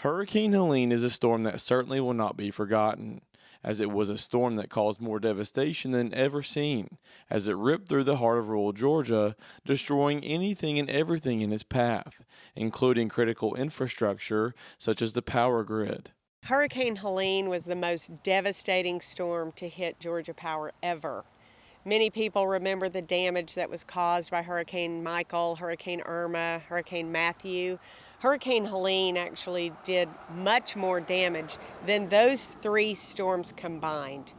Hurricane Helene is a storm that certainly will not be forgotten, as it was a storm that caused more devastation than ever seen, as it ripped through the heart of rural Georgia, destroying anything and everything in its path, including critical infrastructure such as the power grid. Hurricane Helene was the most devastating storm to hit Georgia Power ever. Many people remember the damage that was caused by Hurricane Michael, Hurricane Irma, Hurricane Matthew. Hurricane Helene actually did much more damage than those three storms combined.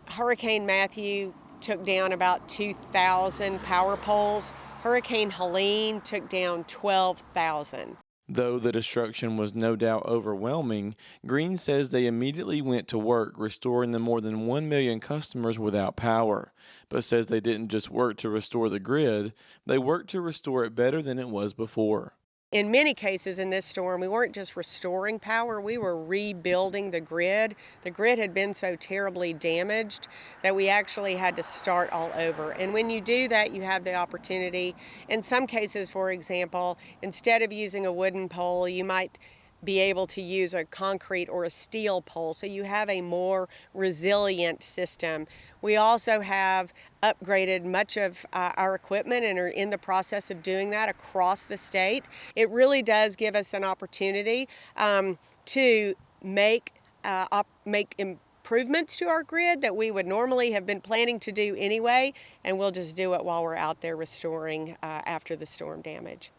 Hurricane Matthew took down about 2,000 power poles. Hurricane Helene took down 12,000. Though the destruction was no doubt overwhelming, Green says they immediately went to work restoring the more than 1 million customers without power, but says they didn't just work to restore the grid, they worked to restore it better than it was before. In many cases in this storm, we weren't just restoring power, we were rebuilding the grid. The grid had been so terribly damaged that we actually had to start all over. And when you do that, you have the opportunity. In some cases, for example, instead of using a wooden pole, you might be able to use a concrete or a steel pole, so you have a more resilient system. We also have upgraded much of our equipment and are in the process of doing that across the state. It really does give us an opportunity to make improvements to our grid that we would normally have been planning to do anyway, and we'll just do it while we're out there restoring after the storm damage.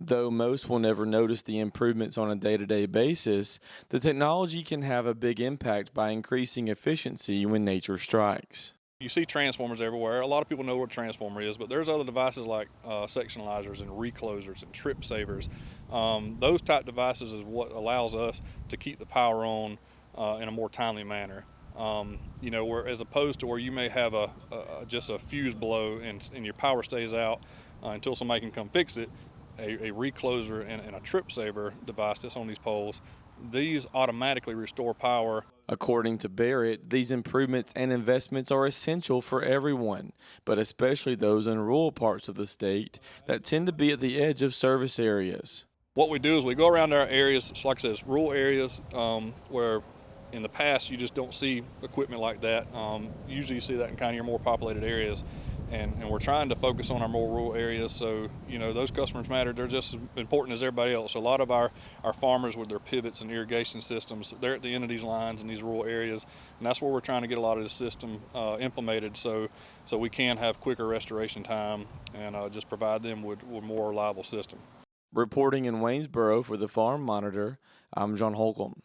Though most will never notice the improvements on a day-to-day basis, the technology can have a big impact by increasing efficiency when nature strikes. You see transformers everywhere. A lot of people know what a transformer is, but there's other devices like sectionalizers and reclosers and trip savers. Those type devices is what allows us to keep the power on in a more timely manner. Where as opposed to where you may have just a fuse blow and your power stays out until somebody can come fix it. A recloser and a trip saver device that's on these poles, these automatically restore power. According to Barrett, these improvements and investments are essential for everyone, but especially those in rural parts of the state that tend to be at the edge of service areas. What we do is we go around our areas, like I said, rural areas where in the past you just don't see equipment like that. Usually you see that in kind of your more populated areas. And we're trying to focus on our more rural areas, so those customers matter. They're just as important as everybody else. So a lot of our farmers with their pivots and irrigation systems, they're at the end of these lines in these rural areas, and that's where we're trying to get a lot of the system implemented so we can have quicker restoration time and just provide them with a more reliable system. Reporting in Waynesboro for the Farm Monitor, I'm John Holcomb.